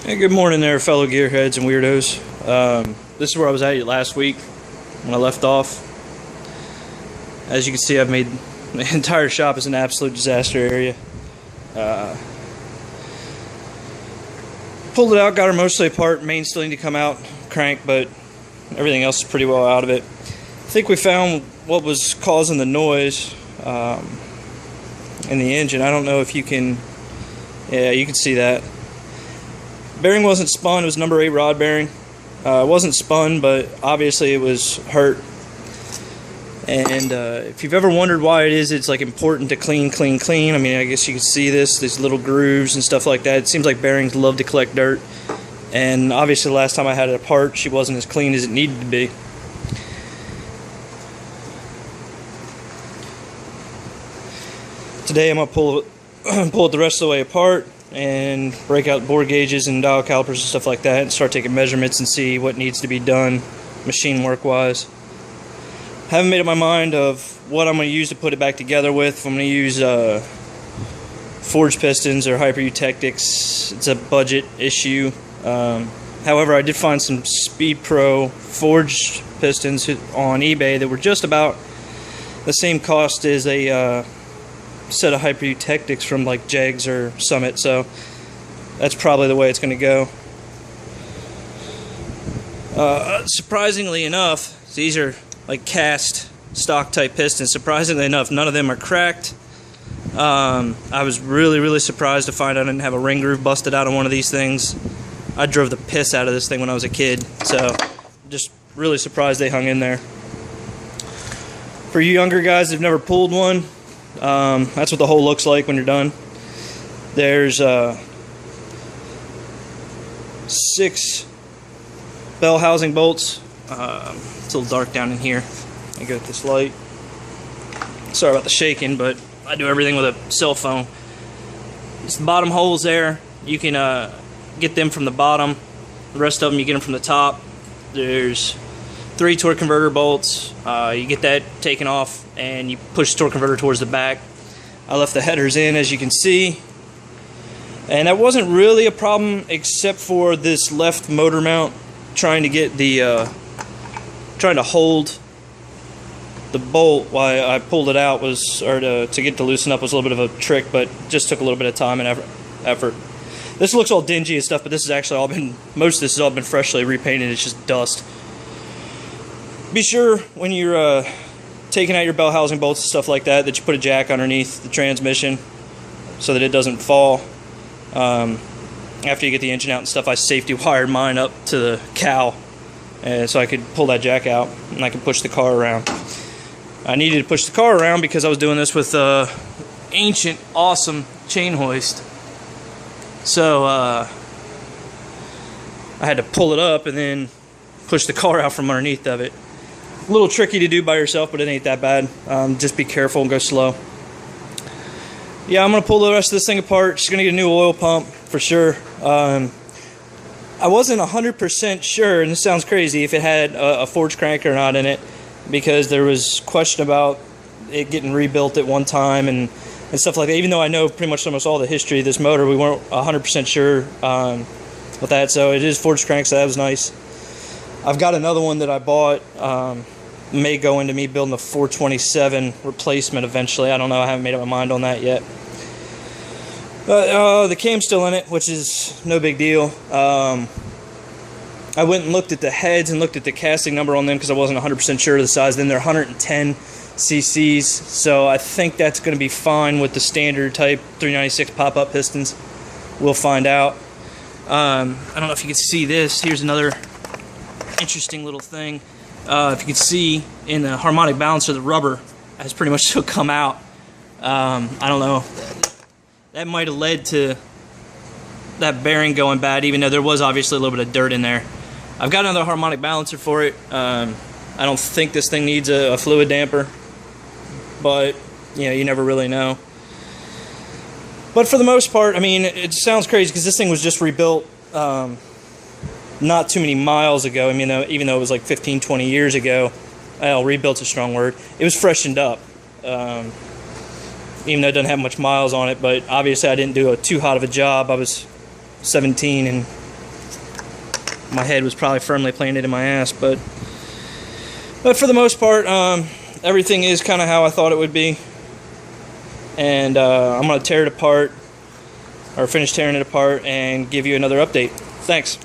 Hey, good morning there, fellow gearheads and weirdos. This is where I was at last week when I left off. As you can see, I've made the entire shop is an absolute disaster area. Pulled it out, got her mostly apart. Main still need to come out, crank, but everything else is pretty well out of it. I think we found what was causing the noise in the engine. I don't know if you can, yeah, you can see that. Bearing wasn't spun, it was number 8 rod bearing. It wasn't spun, but obviously it was hurt. And if you've ever wondered why it is, it's like important to clean. I mean, I guess you can see these little grooves and stuff like that. It seems like bearings love to collect dirt. And obviously the last time I had it apart, she wasn't as clean as it needed to be. Today I'm going to pull it the rest of the way apart and break out bore gauges and dial calipers and stuff like that and start taking measurements and see what needs to be done machine work wise. Haven't made up my mind of what I'm going to use to put it back together with. If I'm going to use forged pistons or hyper-eutectics, it's a budget issue. However, I did find some Speed Pro forged pistons on eBay that were just about the same cost as a set of hyper-eutectics from like Jegs or Summit, so that's probably the way it's going to go. Surprisingly enough, these are like cast stock type pistons. Surprisingly enough, none of them are cracked. I was really surprised to find I didn't have a ring groove busted out on one of these things. I drove the piss out of this thing when I was a kid, so just really surprised they hung in there. For you younger guys that've never pulled one, that's what the hole looks like when you're done. There's 6 bell housing bolts. It's a little dark down in here. I got this light. Sorry about the shaking, but I do everything with a cell phone. It's the bottom holes there. You can get them from the bottom. The rest of them you get them from the top. There's 3 torque converter bolts. You get that taken off and you push the torque converter towards the back. I left the headers in, as you can see, and that wasn't really a problem except for this left motor mount trying to get the trying to hold the bolt while I pulled it out was, or to get to loosen up was a little bit of a trick, but just took a little bit of time and effort. This looks all dingy and stuff, but this has actually all been, most of this has all been freshly repainted. It's just dust. Be sure when you're taking out your bell housing bolts and stuff like that you put a jack underneath the transmission so that it doesn't fall. After you get the engine out and stuff, I safety wired mine up to the cow so I could pull that jack out and I could push the car around. I needed to push the car around because I was doing this with ancient awesome chain hoist. So I had to pull it up and then push the car out from underneath of it. A little tricky to do by yourself, but it ain't that bad. Just be careful and go slow. Yeah, I'm going to pull the rest of this thing apart. Just going to get a new oil pump for sure. I wasn't 100% sure, and this sounds crazy, if it had a forged crank or not in it, because there was question about it getting rebuilt at one time and stuff like that. Even though I know pretty much almost all the history of this motor, we weren't 100% sure with that. So it is forged crank, so that was nice. I've got another one that I bought. May go into me building a 427 replacement eventually. I don't know. I haven't made up my mind on that yet. But the cam's still in it, which is no big deal. I went and looked at the heads and looked at the casting number on them because I wasn't 100% sure of the size. Then they're 110 cc's, so I think that's going to be fine with the standard type 396 pop-up pistons. We'll find out. I don't know if you can see this. Here's another interesting little thing. If you can see in the harmonic balancer, the rubber has pretty much still come out. I don't know. That might have led to that bearing going bad, even though there was obviously a little bit of dirt in there. I've got another harmonic balancer for it. I don't think this thing needs a fluid damper, but you know, you never really know. But for the most part, I mean, it sounds crazy because this thing was just rebuilt not too many miles ago. I mean, even though it was like 15-20 years ago, rebuilt's a strong word. It was freshened up. even though it doesn't have much miles on it, but obviously I didn't do too hot of a job. I was 17 and my head was probably firmly planted in my ass. But for the most part, everything is kind of how I thought it would be. And I'm going to tear it apart, or finish tearing it apart, and give you another update. Thanks.